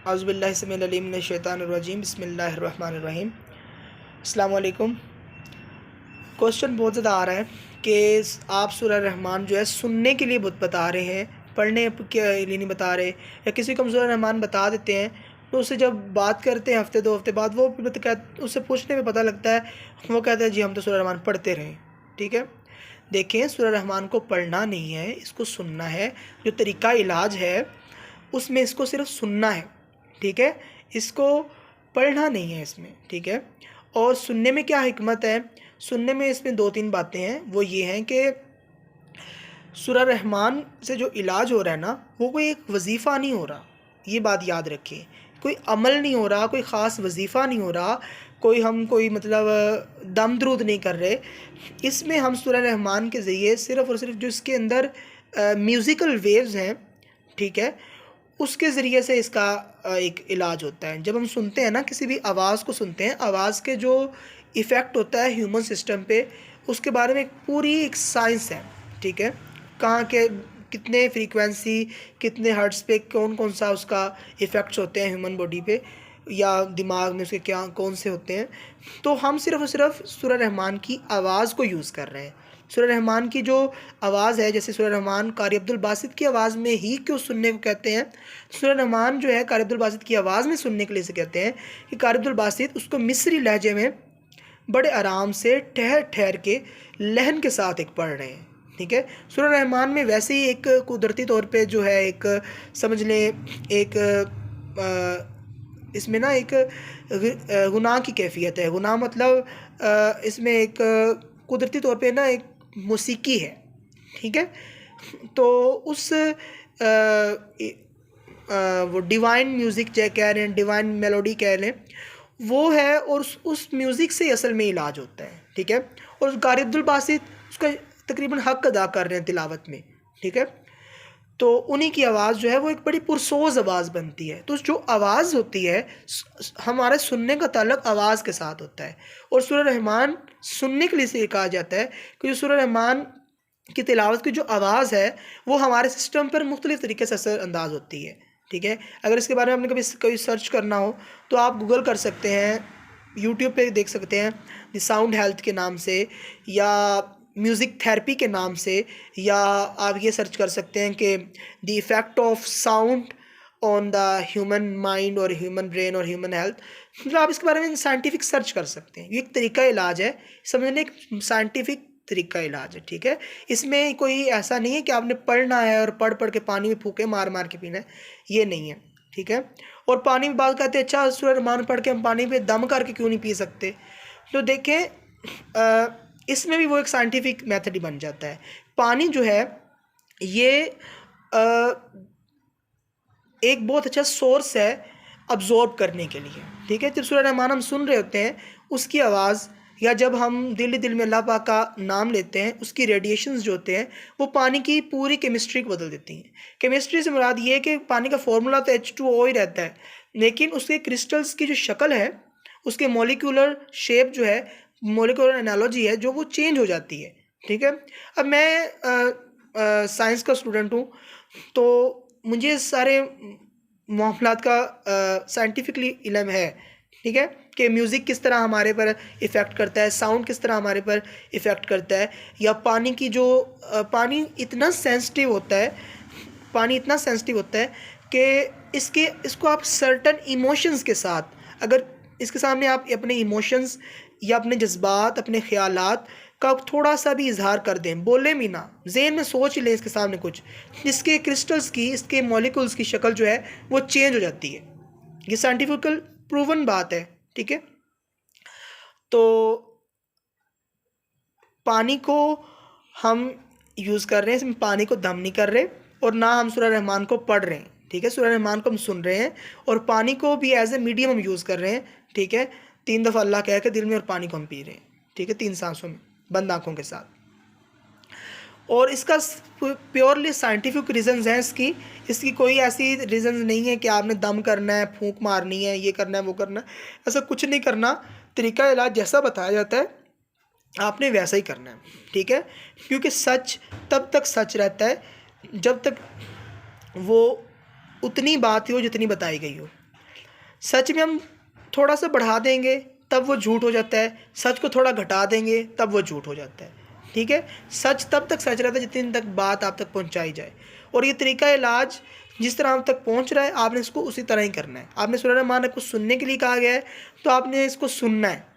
औज़ुबिल्लाहि समीउल अलीम मिनश शैतानिर रजीम बिस्मिल्लाहिर रहमानिर रहीम। अस्सलाम वालेकुम। क्वेश्चन बहुत ज़्यादा आ रहा है कि आप सूरह रहमान जो है सुनने के लिए बता रहे हैं, पढ़ने के लिए नहीं बता रहे, या किसी को हम सूरह रहमान बता देते हैं तो उससे जब बात करते हैं हफ़्ते 2 हफ़्ते बाद, वो उससे पूछने में पता लगता है, वो कहता है जी हम तो सूरह रहमान पढ़ते रहें। ठीक है, देखें सूरह रहमान को पढ़ना नहीं है, इसको सुनना है। जो तरीक़ा इलाज है उसमें इसको सिर्फ सुनना है। ठीक है, इसको पढ़ना नहीं है इसमें। ठीक है, और सुनने में क्या हिकमत है? सुनने में इसमें 2-3 बातें हैं। वो ये हैं कि सूरह रहमान से जो इलाज हो रहा है ना, वो कोई एक वजीफ़ा नहीं हो रहा, ये बात याद रखें। कोई अमल नहीं हो रहा, कोई ख़ास वजीफ़ा नहीं हो रहा, कोई मतलब दम दरूद नहीं कर रहे। इसमें हम सूरह रहमान के ज़रिए सिर्फ़ और सिर्फ जो इसके अंदर म्यूज़िकल वेव्स हैं, ठीक है, उसके ज़रिए से इसका एक इलाज होता है। जब हम सुनते हैं ना, किसी भी आवाज़ को सुनते हैं, आवाज़ के जो इफ़ेक्ट होता है ह्यूमन सिस्टम पे, उसके बारे में एक पूरी एक साइंस है। ठीक है, कहाँ के कितने फ्रीक्वेंसी, कितने हर्ट्ज़ पे कौन सा उसका इफ़ेक्ट्स होते हैं ह्यूमन बॉडी पे, या दिमाग में उसके क्या कौन से होते हैं। तो हम सिर्फ़ और सिर्फ सूरह रहमान की आवाज़ को यूज़ कर रहे हैं। सूरह रहमान की जो आवाज़ है, जैसे सूरह रहमान कारी अब्दुल बासित की आवाज़ में ही क्यों सुनने को कहते हैं? सूरह रहमान जो है कारी अब्दुल बासित की आवाज़ में सुनने के लिए से कहते हैं कि कारी अब्दुल बासित उसको मिस्री लहजे में बड़े आराम से ठहर ठहर के लहन के साथ एक पढ़ रहे हैं। ठीक है, सूरह रहमान में वैसे ही एक कुदरती तौर पे जो है एक समझ लें एक इसमें ना एक गुनाह की कैफियत है। गुनाह मतलब इसमें एक कुदरती तौर पे ना एक मौसीकी है। ठीक है, तो उस वो डिवाइन म्यूज़िक कह रहे हैं, डिवाइन मेलोडी कह लें, वो है, और उस म्यूज़िक से असल में इलाज होता है। ठीक है, और कारी अब्दुल बासित उसका तकरीबन हक़ अदा कर रहे हैं तिलावत में। ठीक है, तो उन्हीं की आवाज़ जो है वो एक बड़ी पुरसोज़ आवाज़ बनती है। तो जो आवाज़ होती है, हमारे सुनने का ताल्लुक़ आवाज़ के साथ होता है, और सूरह रहमान सुनने के लिए से कहा जाता है कि जो सूरह रहमान की तिलावत की जो आवाज़ है वो हमारे सिस्टम पर मुख्तलिफ़ तरीके से असर अंदाज़ होती है। ठीक है, अगर इसके बारे में आपने कभी सर्च करना हो तो आप गूगल कर सकते हैं, यूट्यूब पे देख सकते हैं द साउंड हेल्थ के नाम से, या म्यूज़िक थेरेपी के नाम से, या आप ये सर्च कर सकते हैं कि the effect of sound on the human mind और ह्यूमन ब्रेन और ह्यूमन हेल्थ। मतलब आप इसके बारे में साइंटिफिक सर्च कर सकते हैं। ये एक तरीका इलाज है, समझने एक साइंटिफिक तरीका इलाज है। ठीक है, इसमें कोई ऐसा नहीं है कि आपने पढ़ना है और पढ़ के पानी में फूके मार मार के पीना है, ये नहीं है। ठीक है, और पानी में बात कहते हैं अच्छा सूरह रहमान पढ़ के हम पानी पे दम करके क्यों नहीं पी सकते? तो देखें इसमें भी वो एक साइंटिफिक मेथड ही बन जाता है। पानी जो है ये एक बहुत अच्छा सोर्स है अब्ज़ॉर्ब करने के लिए। ठीक है, जब सूरह रहमान हम सुन रहे होते हैं, उसकी आवाज़, या जब हम दिल में अल्लाह पाक का नाम लेते हैं, उसकी रेडिएशंस जो होते हैं वो पानी की पूरी केमिस्ट्री को बदल देती हैं। केमिस्ट्री से मुराद ये है कि पानी का फार्मूला तो H2O ही रहता है, लेकिन उसके क्रिस्टल्स की जो शक्ल है, उसके मॉलिक्यूलर शेप जो है, मॉलिक्यूलर एनालॉजी है, जो वो चेंज हो जाती है। ठीक है, अब मैं साइंस का स्टूडेंट हूँ, तो मुझे सारे मामलात का साइंटिफिकली इल्म है। ठीक है, कि म्यूज़िक किस तरह हमारे पर इफ़ेक्ट करता है, साउंड किस तरह हमारे पर इफ़ेक्ट करता है, या पानी की जो पानी इतना सेंसिटिव होता है, पानी इतना सेंसिटिव होता है कि इसको आप सर्टन इमोशंस के साथ, अगर इसके सामने आप अपने इमोशंस या अपने जज्बात, अपने ख़यालात का थोड़ा सा भी इजहार कर दें, बोले भी ना, ज़हन में सोच लें इसके सामने कुछ, इसके क्रिस्टल्स की, इसके मॉलिक्यूल्स की शक्ल जो है वो चेंज हो जाती है। ये साइंटिफिकल प्रूवन बात है। ठीक है, तो पानी को हम यूज़ कर रहे हैं, इसमें पानी को दम नहीं कर रहे, और ना हम सूरह रहमान को पढ़ रहे हैं। ठीक है, सूरह रहमान को हम सुन रहे हैं, और पानी को भी एज ए मीडियम हम यूज़ कर रहे हैं। ठीक है, 3 दफ़ा अल्लाह कह के दिल में, और पानी को हम पी रहे हैं। ठीक है, 3 सांसों में, बंद आँखों के साथ। और इसका प्योरली साइंटिफिक रीज़न्स हैं इसकी कोई ऐसी रीज़न्स नहीं है कि आपने दम करना है, फूंक मारनी है, ये करना है, वो करना है, ऐसा कुछ नहीं करना। तरीका इलाज जैसा बताया जाता है आपने वैसा ही करना है। ठीक है, क्योंकि सच तब तक सच रहता है जब तक वो उतनी बात हो जितनी बताई गई हो। सच में हम थोड़ा सा बढ़ा देंगे तब वो झूठ हो जाता है, सच को थोड़ा घटा देंगे तब वो झूठ हो जाता है। ठीक है, सच तब तक सच रहता है जितनी दिन तक बात आप तक पहुंचाई जाए, और ये तरीका इलाज जिस तरह आप तक पहुंच रहा है आपने इसको उसी तरह ही करना है। आपने सूरह रहमान को सुनने के लिए कहा गया है तो आपने इसको सुनना है।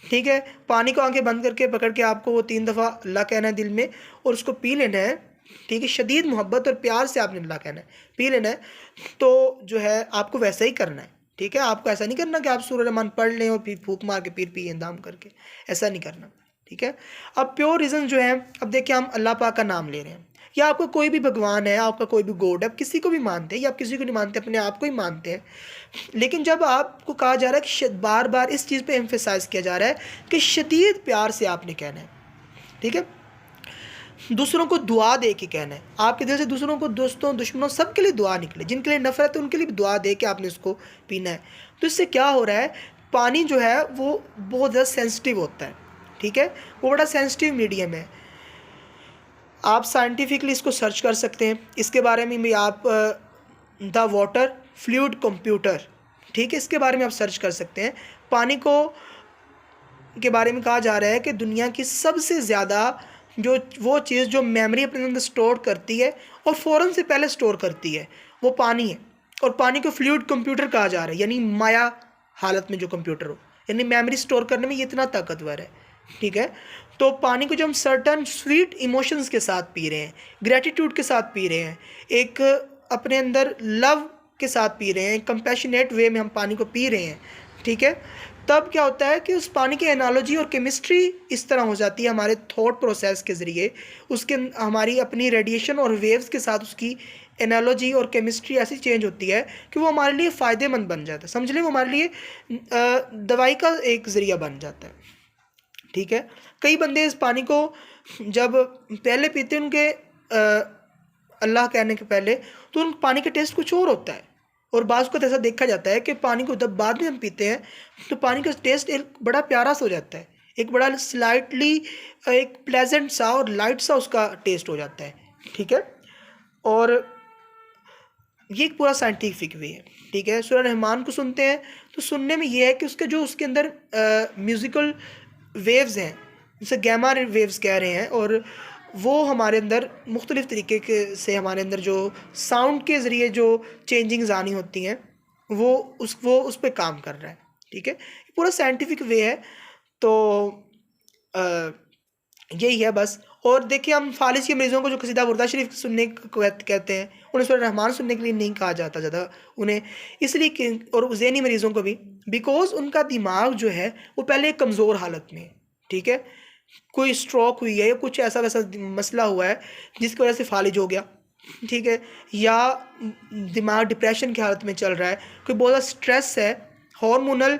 ठीक है, पानी को आंखें बंद करके पकड़ के आपको वो 3 दफ़ा अल्लाह कहना है दिल में और उसको पी लेना है। ठीक है, शदीद मोहब्बत और प्यार से आपने अल्लाह कहना है, पी लेना है। तो जो है आपको वैसा ही करना है। ठीक है, आपको ऐसा नहीं करना कि आप सूरह रहमान पढ़ लें और फिर फूक मार के फिर पिए दाम करके, ऐसा नहीं करना। ठीक है, अब प्योर रीज़न जो है, अब देखिए हम अल्लाह पाक का नाम ले रहे हैं, या आपका कोई भी भगवान है, आपका कोई भी गॉड है, आप किसी को भी मानते हैं या आप किसी को नहीं मानते, अपने आप को ही मानते हैं, लेकिन जब आपको कहा जा रहा है कि बार बार इस चीज़ पे एम्फेसाइज किया जा रहा है कि शदीद प्यार से आपने कहना है। ठीक है, दूसरों को दुआ दे के कहना है, आपके दिल से दूसरों को, दोस्तों दुश्मनों सबके लिए दुआ निकले, जिनके लिए नफरत है उनके लिए भी दुआ दे के आपने उसको पीना है। तो इससे क्या हो रहा है, पानी जो है वो बहुत ज़्यादा सेंसिटिव होता है। ठीक है, वो बड़ा सेंसिटिव मीडियम है। आप साइंटिफिकली इसको सर्च कर सकते हैं, इसके बारे में भी आप द वाटर फ्लूइड कंप्यूटर, ठीक है, इसके बारे में आप सर्च कर सकते हैं। पानी को के बारे में कहा जा रहा है कि दुनिया की सबसे ज़्यादा जो वो चीज़ जो मेमोरी अपने अंदर स्टोर करती है और फ़ौरन से पहले स्टोर करती है वो पानी है। और पानी को फ्लूइड कंप्यूटर कहा जा रहा है, यानी माया हालत में जो कंप्यूटर हो, यानी मेमोरी स्टोर करने में ये इतना ताकतवर है। ठीक है, तो पानी को जब हम सर्टन स्वीट इमोशंस के साथ पी रहे हैं, ग्रेटिट्यूड के साथ पी रहे हैं, एक अपने अंदर लव के साथ पी रहे हैं, कंपैशनेट वे में हम पानी को पी रहे हैं, ठीक है, तब क्या होता है कि उस पानी की एनालॉजी और केमिस्ट्री इस तरह हो जाती है हमारे थॉट प्रोसेस के ज़रिए, उसके हमारी अपनी रेडिएशन और वेव्स के साथ उसकी एनालॉजी और केमिस्ट्री ऐसी चेंज होती है कि वो हमारे लिए फ़ायदेमंद बन जाता है, समझ लें वो हमारे लिए दवाई का एक ज़रिया बन जाता है। ठीक है, कई बंदे इस पानी को जब पहले पीते हैं उनके अल्लाह कहने के पहले, तो उन पानी का टेस्ट कुछ और होता है, और बाज़ को ऐसा देखा जाता है कि पानी को जब बाद में हम पीते हैं तो पानी का टेस्ट एक बड़ा प्यारा सा हो जाता है, एक बड़ा स्लाइटली एक प्लेजेंट सा और लाइट सा उसका टेस्ट हो जाता है। ठीक है, और ये एक पूरा साइंटिफिक वे है। ठीक है, सूरह रहमान को सुनते हैं तो सुनने में ये है कि उसके अंदर म्यूज़िकल वेव्स हैं, जिसे गैमा वेव्स कह रहे हैं, और वो हमारे अंदर मुख्तलिफ़ तरीके के से हमारे अंदर जो साउंड के ज़रिए जो चेंजिंग्स आनी होती हैं वो उस पर काम कर रहा है। ठीक है, पूरा साइंटिफिक वे है। तो यही है बस। और देखिए हम फालिज के मरीज़ों को जो कसीदा बुर्दा शरीफ सुनने को कहते हैं, उन्हें सूरह रहमान सुनने के लिए नहीं कहा जाता ज़्यादा उन्हें, इसलिए कि और ज़हनी मरीज़ों को भी, बिकॉज़ उनका दिमाग जो है वो पहले एक कमज़ोर हालत में है। ठीक है, कोई स्ट्रोक हुई है या कुछ ऐसा वैसा मसला हुआ है जिसकी वजह से फालिज हो गया। ठीक है, या दिमाग डिप्रेशन की हालत में चल रहा है, कोई बहुत ज़्यादा स्ट्रेस है, हार्मोनल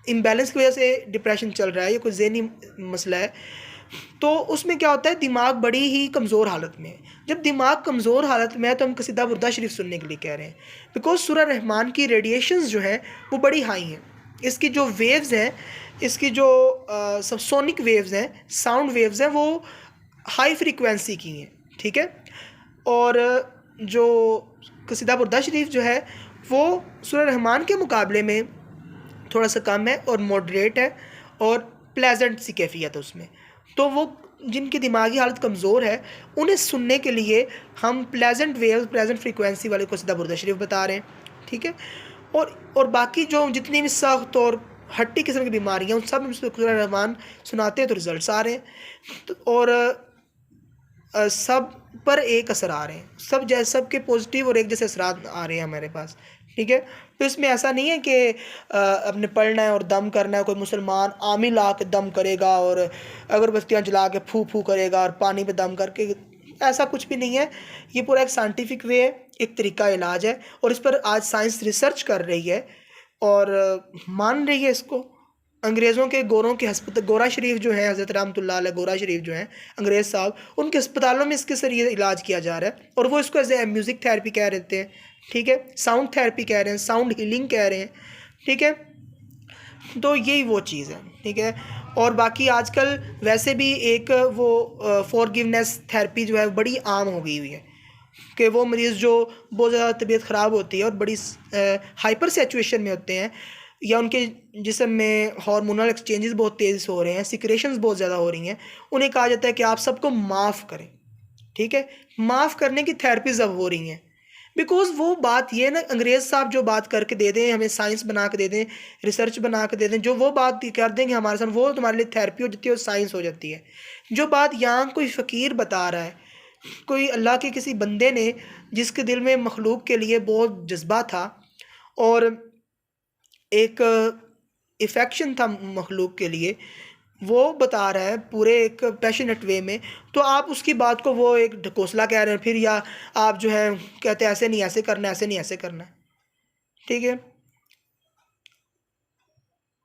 इम्बैलेंस की वजह से डिप्रेशन चल रहा है, या कोई ज़हनी मसला है, तो उसमें क्या होता है दिमाग बड़ी ही कमज़ोर हालत में है। जब दिमाग कमज़ोर हालत में है तो हम कसीदा बुर्दा शरीफ सुनने के लिए कह रहे हैं, बिकॉज सूरह रहमान की रेडिएशंस जो हैं वो बड़ी हाई हैं, इसकी जो वेव्स हैं, इसकी जो सब सोनिक वेव्स हैं, साउंड वेव्स हैं, वो हाई फ्रीक्वेंसी की हैं। ठीक है, और जो कसीदा बुर्दा शरीफ जो है वो सूरह रहमान के मुकाबले में थोड़ा सा कम है और मॉडरेट है और प्लेजेंट सी कैफियत है उसमें। तो वो जिनकी दिमागी हालत कमज़ोर है उन्हें सुनने के लिए हम प्लेजेंट वेव, प्लेजेंट फ्रीक्वेंसी वाले कसीदा बुर्दा शरीफ बता रहे हैं। ठीक है, और बाकी जो जितनी भी सख्त और हट्टी किस्म की बीमारियाँ उन सब में सूरह रहमान सुनाते हैं तो रिज़ल्ट आ रहे हैं, तो और सब पर एक असर आ रहे हैं, सब के पॉजिटिव और एक जैसे असरात आ रहे हैं हमारे पास। ठीक है, तो इसमें ऐसा नहीं है कि अपने पढ़ना है और दम करना है, कोई मुसलमान आमी ला के दम करेगा और अगरबत्तियाँ जला के फू फू करेगा और पानी पे दम करके, ऐसा कुछ भी नहीं है। ये पूरा एक साइंटिफिक वे है, एक तरीका इलाज है, और इस पर आज साइंस रिसर्च कर रही है और मान रही है इसको। अंग्रेज़ों के गोरों के अस्पताल, गोरा शरीफ जो है, हज़रत रहमतुल्लाह अलैह गोरा शरीफ जो हैं अंग्रेज़ साहब, उनके अस्पतालों में इसके ज़रिए इलाज किया जा रहा है, और वो इसको एज ए म्यूज़िक थेरेपी कह रहे थे। ठीक है, साउंड थेरेपी कह रहे हैं, साउंड हीलिंग कह रहे हैं। ठीक है, तो यही वो चीज़ है। ठीक है, और बाकी आजकल वैसे भी एक वो फॉरगिवनेस थेरेपी जो है बड़ी आम हो गई हुई है, कि वो मरीज़ जो बहुत ज़्यादा तबीयत ख़राब होती है और बड़ी हाइपर सिचुएशन में होते हैं, या उनके जिस्म में हार्मोनल एक्सचेंजेस बहुत तेज़ से हो रहे हैं, सिक्रेशंस बहुत ज़्यादा हो रही हैं, उन्हें कहा जाता है कि आप सबको माफ़ करें। ठीक है, माफ़ करने की थेरेपीज़ अब हो रही हैं, बिकॉज़ वो बात ये ना, अंग्रेज़ साहब जो बात करके दे दें, हमें साइंस बना के दे दें, रिसर्च बना के दे दें, जो वो बात कर देंगे हमारे साथ, वो तुम्हारे लिए थेरेपी हो जाती है और साइंस हो जाती है। जो बात यहाँ कोई फ़कीर बता रहा है, कोई अल्लाह के किसी बंदे ने, जिसके दिल में मखलूक के लिए बहुत जज्बा था और एक इफ़ेक्शन था मखलूक के लिए, वो बता रहा है पूरे एक पैशनेट वे में, तो आप उसकी बात को वो एक ढकोसला कह रहे हैं फिर, या आप जो है कहते हैं ऐसे नहीं ऐसे करना है, ऐसे नहीं ऐसे करना है। ठीक है,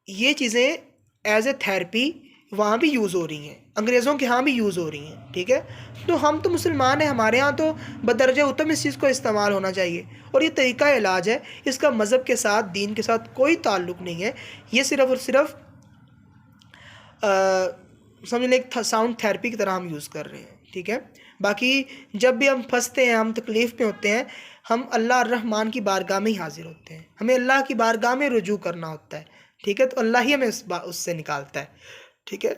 ये चीज़ें एज ए थेरेपी वहाँ भी यूज़ हो रही हैं, अंग्रेज़ों के यहाँ भी यूज़ हो रही हैं। ठीक है, तो हम तो मुसलमान हैं, हमारे यहाँ तो बदरजा उत्तम इस चीज़ को इस्तेमाल होना चाहिए, और ये तरीका इलाज है, इसका मज़हब के साथ, दीन के साथ कोई ताल्लुक़ नहीं है। ये सिर्फ़ और सिर्फ समझ लें एक साउंड थेरेपी की तरह हम यूज़ कर रहे हैं। ठीक है, बाकी जब भी हम फंसते हैं, हम तकलीफ़ में होते हैं, हम अल्लाह रहमान की बारगाह में ही हाज़िर होते हैं, हमें अल्लाह की बारगाह में रुजू करना होता है। ठीक है, तो अल्लाह ही हमें उससे निकालता है। ठीक है,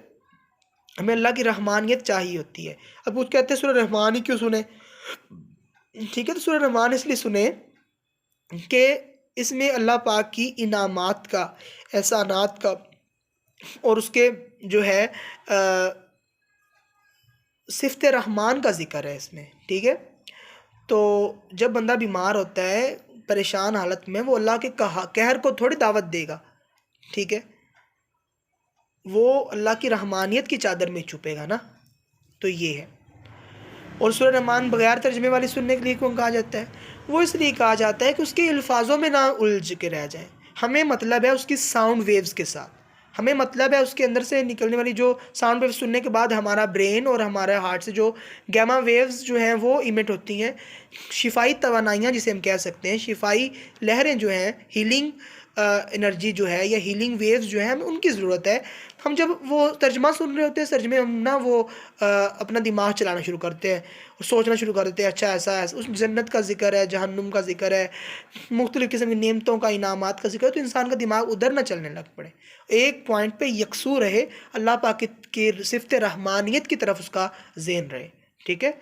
हमें अल्लाह की रहमानियत चाहिए होती है। अब कुछ कहते हैं सूरह रहमान ही क्यों सुने? ठीक है, तो सूरह रहमान इसलिए सुने कि इसमें अल्लाह पाक की इनामात का, एहसानात का, और उसके जो है सिफ़त रहमान का ज़िक्र है इसमें। ठीक है, तो जब बंदा बीमार होता है, परेशान हालत में, वो अल्लाह के कहर को थोड़ी दावत देगा। ठीक है, वो अल्लाह की रहमानियत की चादर में छुपेगा ना, तो ये है। और सूरह रहमान बगैर तर्जमे वाली सुनने के लिए क्यों कहा जाता है? वो इसलिए कहा जाता है कि उसके अल्फाजों में ना उलझ के रह जाए, हमें मतलब है उसकी साउंड वेव्स के साथ, हमें मतलब है उसके अंदर से निकलने वाली जो साउंड वेव्स सुनने के बाद हमारा ब्रेन और हमारे हार्ट से जो गैमा वेव्स जो हैं वो इमिट होती हैं, शिफाई तवानाइयाँ जिसे हम कह सकते हैं, शिफाई लहरें जो हैं, हीलिंग एनर्जी जो है, या हीलिंग वेव्स जो हैं, हमें उनकी ज़रूरत है। हम जब वो तर्जमा सुन रहे होते हैं, तर्जमे हम ना वो अपना दिमाग चलाना शुरू करते हैं और सोचना शुरू कर देते हैं, अच्छा ऐसा है, उस जन्नत का ज़िक्र है, जहन्नुम का ज़िक्र है, मुख्तलिफ़ किस्म की नेमतों का, इनामात का ज़िक्र है, तो इंसान का दिमाग उधर ना चलने लग पड़े, एक पॉइंट पे यकसू रहे, अल्लाह पाक की सिफ़त रहमानियत की तरफ उसका ज़हन रहे। ठीक है,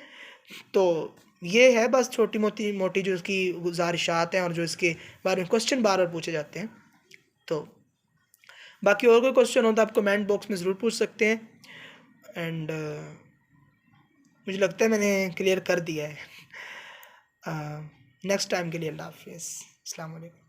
तो ये है बस छोटी मोटी जो इसकी गुज़ारिशात हैं और जो इसके बारे में क्वेश्चन बार बार पूछे जाते हैं। तो बाकी और कोई क्वेश्चन हो तो आप कमेंट बॉक्स में ज़रूर पूछ सकते हैं, एंड मुझे लगता है मैंने क्लियर कर दिया है। नेक्स्ट टाइम के लिए अल्लाह हाफ़िज़, अस्सलाम वालेकुम।